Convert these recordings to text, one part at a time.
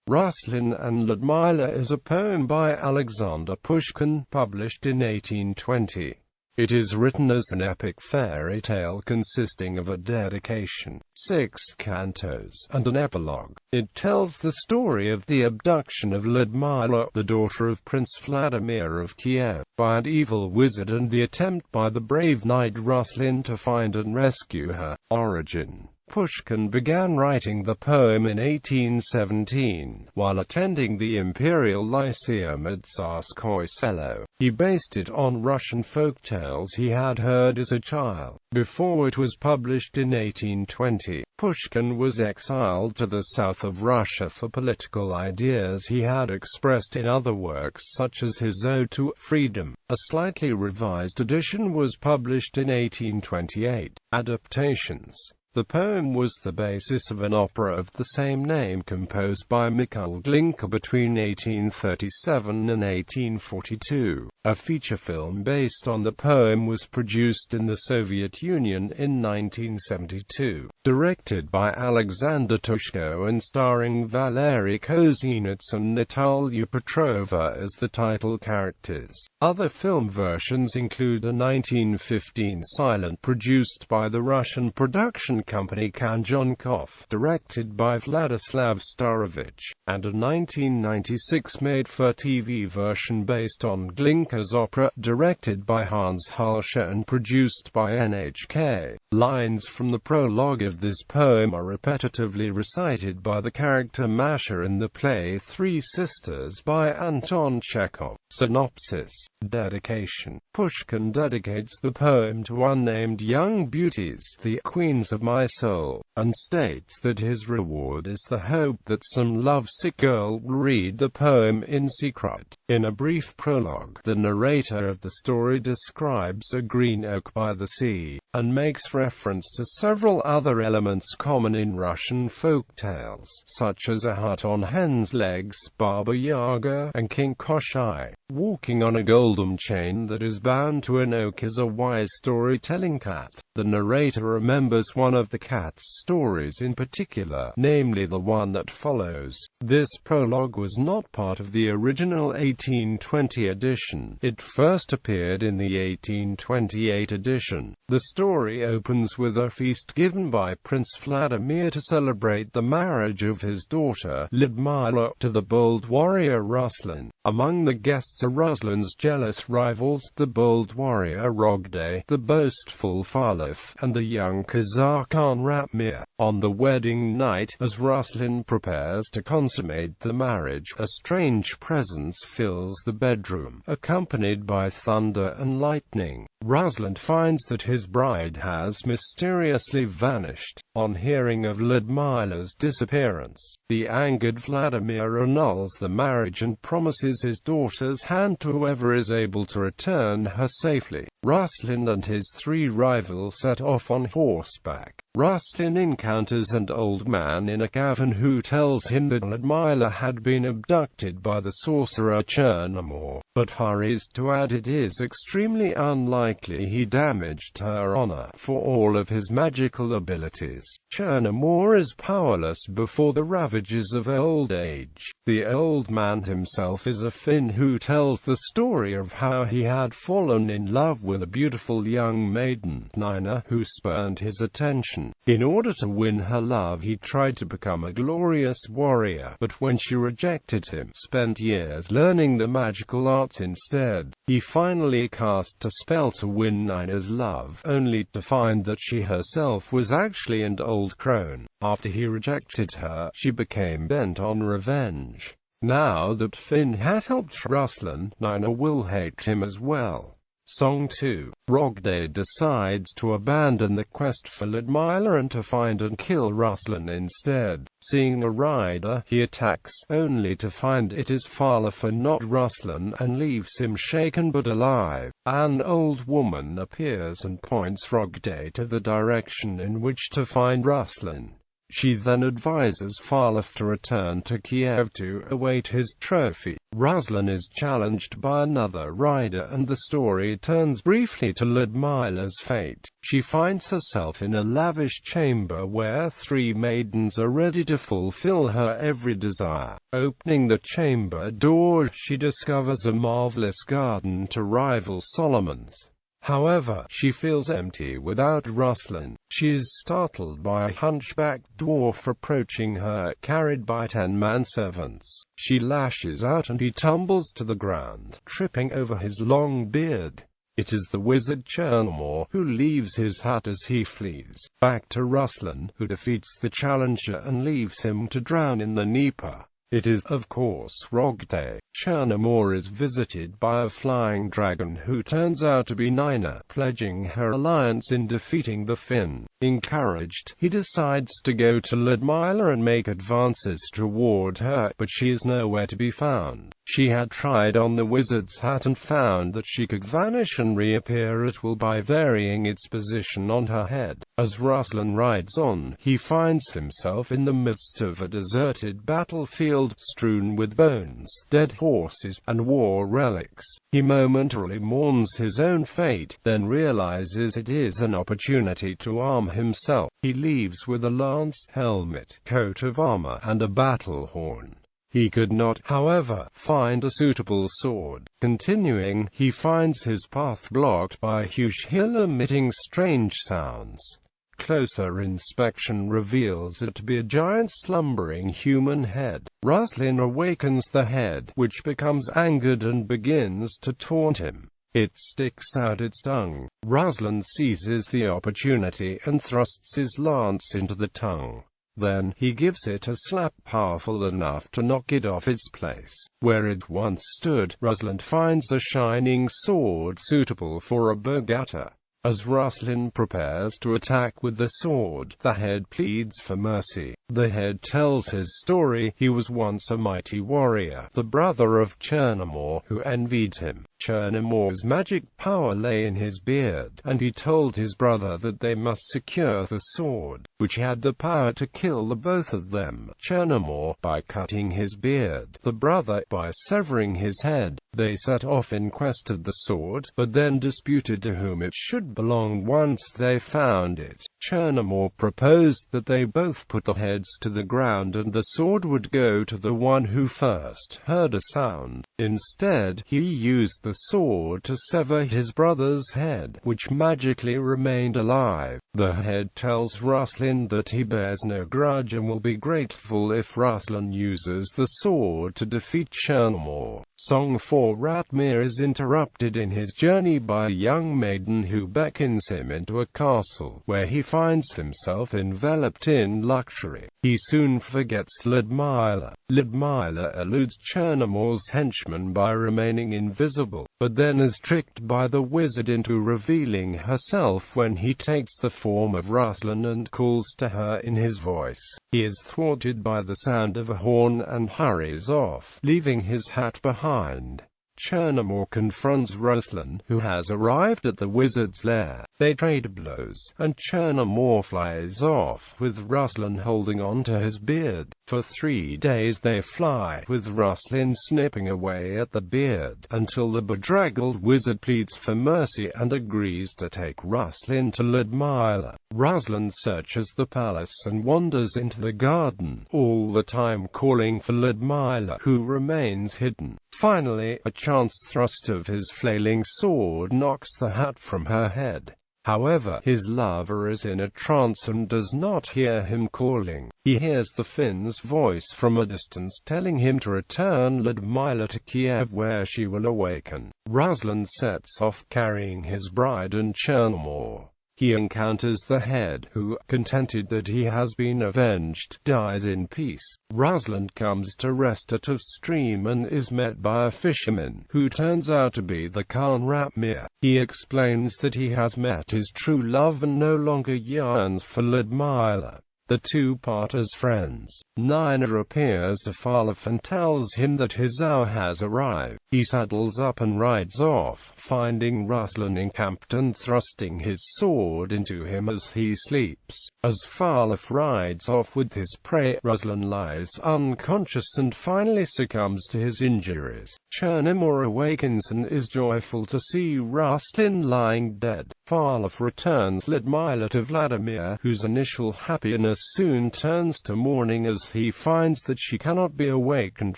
Ruslan and Ludmila is a poem by Alexander Pushkin, published in 1820. It is written as an epic fairy tale consisting of a dedication, 6 cantos, and an epilogue. It tells the story of the abduction of Ludmila, the daughter of Prince Vladimir of Kiev, by an evil wizard, and the attempt by the brave knight Ruslan to find and rescue her. Origin. Pushkin began writing the poem in 1817, while attending the Imperial Lyceum at Tsarskoye Selo. He based it on Russian folk tales he had heard as a child. Before it was published in 1820, Pushkin was exiled to the south of Russia for political ideas he had expressed in other works such as his Ode to Freedom. A slightly revised edition was published in 1828. Adaptations. The poem was the basis of an opera of the same name composed by Mikhail Glinka between 1837 and 1842. A feature film based on the poem was produced in the Soviet Union in 1972, directed by Alexander Pushkin and starring Valery Kozinets and Natalia Petrova as the title characters. Other film versions include a 1915 silent produced by the Russian production company Chernigov, directed by Vladislav Starovich, and a 1996 made-for-TV version based on Glinka's opera, directed by Hans Halscher and produced by NHK. Lines from the prologue of this poem are repetitively recited by the character Masha in the play Three Sisters by Anton Chekhov. Synopsis. Dedication. Pushkin dedicates the poem to unnamed young beauties, the queens of my soul, and states that his reward is the hope that some lovesick girl will read the poem in secret. In a brief prologue, the narrator of the story describes a green oak by the sea, and makes reference to several other elements common in Russian folk tales, such as a hut on hen's legs, Baba Yaga, and King Koshai. Walking on a golden chain that is bound to an oak is a wise storytelling cat. The narrator remembers one of the cat's stories in particular, namely the one that follows. This prologue was not part of the original 1820 edition. It first appeared in the 1828 edition. The story opens with a feast given by Prince Vladimir to celebrate the marriage of his daughter, Ludmila, to the bold warrior Ruslan. Among the guests are Ruslan's jealous rivals, the bold warrior Rogday, the boastful Farlov, and the young Kazakh Ratmir. On the wedding night, as Ruslan prepares to consummate the marriage, a strange presence fills the bedroom, accompanied by thunder and lightning. Ruslan finds that his bride has mysteriously vanished. On hearing of Ludmila's disappearance, the angered Vladimir annuls the marriage and promises his daughter's hand to whoever is able to return her safely. Ruslan and his three rivals set off on horseback. Ruslan encounters an old man in a cavern who tells him that Ludmila had been abducted by the sorcerer Chernigov, but hurries to add it is extremely unlikely he damaged her honor for all of his magical abilities. Chernigov is powerless before the ravages of old age. The old man himself is a Finn who tells the story of how he had fallen in love with a beautiful young maiden, Nina, who spurned his attention. In order to win her love he tried to become a glorious warrior, but when she rejected him, spent years learning the magical arts instead. He finally cast a spell to win Nina's love, only to find that she herself was actually an old crone. After he rejected her, she became bent on revenge. Now that Finn had helped Ruslan, Nina will hate him as well. Song 2. Rogday decides to abandon the quest for Ludmila and to find and kill Ruslan instead. Seeing a rider, he attacks, only to find it is Farlov and not Ruslan, and leaves him shaken but alive. An old woman appears and points Rogday to the direction in which to find Ruslan. She then advises Farlov to return to Kiev to await his trophy. Ruslan is challenged by another rider and the story turns briefly to Ludmila's fate. She finds herself in a lavish chamber where 3 maidens are ready to fulfill her every desire. Opening the chamber door, she discovers a marvelous garden to rival Solomon's. However, she feels empty without Ruslan. She is startled by a hunchbacked dwarf approaching her, carried by 10 manservants. She lashes out and he tumbles to the ground, tripping over his long beard. It is the wizard Chernigov who leaves his hut as he flees. Back to Ruslan, who defeats the challenger and leaves him to drown in the Dnieper. It is, of course, Rogday. Chernigov is visited by a flying dragon who turns out to be Nina, pledging her alliance in defeating the Finn. Encouraged, he decides to go to Ludmila and make advances toward her, but she is nowhere to be found. She had tried on the wizard's hat and found that she could vanish and reappear at will by varying its position on her head. As Ruslan rides on, he finds himself in the midst of a deserted battlefield, strewn with bones, dead horses, and war relics. He momentarily mourns his own fate, then realizes it is an opportunity to arm himself. He leaves with a lance, helmet, coat of armor, and a battle horn. He could not, however, find a suitable sword. Continuing, he finds his path blocked by a huge hill emitting strange sounds. Closer inspection reveals it to be a giant slumbering human head. Ruslan awakens the head, which becomes angered and begins to taunt him. It sticks out its tongue. Ruslan seizes the opportunity and thrusts his lance into the tongue. Then, he gives it a slap powerful enough to knock it off its place. Where it once stood, Ruslan finds a shining sword suitable for a bow-cutter. As Ruslan prepares to attack with the sword, the head pleads for mercy. The head tells his story. He was once a mighty warrior, the brother of Chernigov, who envied him. Chernigov's magic power lay in his beard, and he told his brother that they must secure the sword, which had the power to kill the both of them. Chernigov, by cutting his beard, the brother, by severing his head. They set off in quest of the sword, but then disputed to whom it should belong once they found it. Chernigov proposed that they both put the heads to the ground and the sword would go to the one who first heard a sound. Instead, he used the sword to sever his brother's head, which magically remained alive. The head tells Ruslan that he bears no grudge and will be grateful if Ruslan uses the sword to defeat Chernigov. Song for Ratmir is interrupted in his journey by a young maiden who beckons him into a castle, where he finds himself enveloped in luxury. He soon forgets Ludmila. Ludmila eludes Chernigov's henchmen by remaining invisible, but then is tricked by the wizard into revealing herself when he takes the form of Ruslan and calls to her in his voice. He is thwarted by the sound of a horn and hurries off, leaving his hat behind. Chernigov confronts Ruslan, who has arrived at the wizard's lair. They trade blows, and Chernigov flies off, with Ruslan holding on to his beard. For 3 days they fly, with Ruslan snipping away at the beard, until the bedraggled wizard pleads for mercy and agrees to take Ruslan to Ludmila. Ruslan searches the palace and wanders into the garden, all the time calling for Ludmila, who remains hidden. Finally, a chance thrust of his flailing sword knocks the hat from her head. However, his lover is in a trance and does not hear him calling. He hears the Finn's voice from a distance telling him to return Ludmila to Kiev where she will awaken. Ruslan sets off carrying his bride and Chernigov. He encounters the head, who, contented that he has been avenged, dies in peace. Ruslan comes to rest at a stream and is met by a fisherman, who turns out to be the Khan Ratmir. He explains that he has met his true love and no longer yearns for Ludmila. The two part as friends. Nina appears to Farloff and tells him that his hour has arrived. He saddles up and rides off, finding Ruslan encamped and thrusting his sword into him as he sleeps. As Farloff rides off with his prey, Ruslan lies unconscious and finally succumbs to his injuries. Chernigov awakens and is joyful to see Ruslan lying dead. Farloff returns Ludmila to Vladimir, whose initial happiness soon turns to mourning as he finds that she cannot be awakened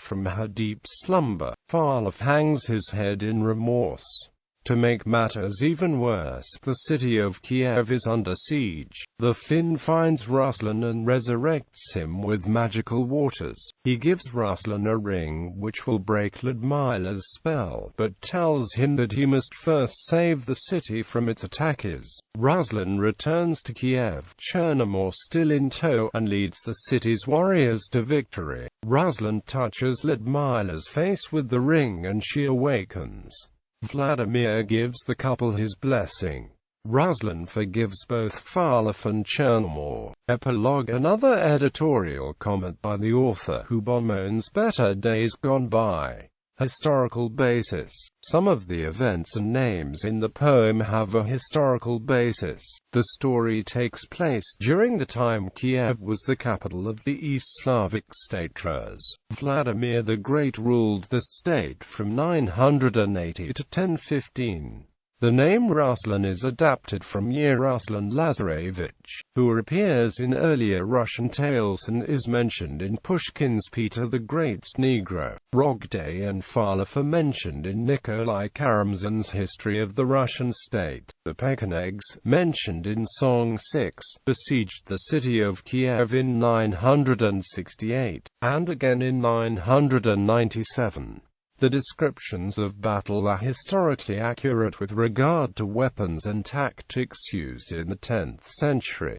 from her deep slumber. Farloff hangs his head in remorse. To make matters even worse, the city of Kiev is under siege. The Finn finds Ruslan and resurrects him with magical waters. He gives Ruslan a ring which will break Ludmila's spell, but tells him that he must first save the city from its attackers. Ruslan returns to Kiev, Chernigov still in tow, and leads the city's warriors to victory. Ruslan touches Ludmila's face with the ring and she awakens. Vladimir gives the couple his blessing. Ruslan forgives both Farloff and Chernigov. Epilogue. Another editorial comment by the author, who bemoans better days gone by. Historical basis. Some of the events and names in the poem have a historical basis. The story takes place during the time Kiev was the capital of the East Slavic state Rus. Vladimir the Great ruled the state from 980 to 1015. The name Ruslan is adapted from Ruslan Lazarevich, who appears in earlier Russian tales and is mentioned in Pushkin's Peter the Great's Negro. Rogday and Farloff are mentioned in Nikolai Karamzin's History of the Russian State. The Pechenegs, mentioned in Song 6, besieged the city of Kiev in 968, and again in 997. The descriptions of battle are historically accurate with regard to weapons and tactics used in the 10th century.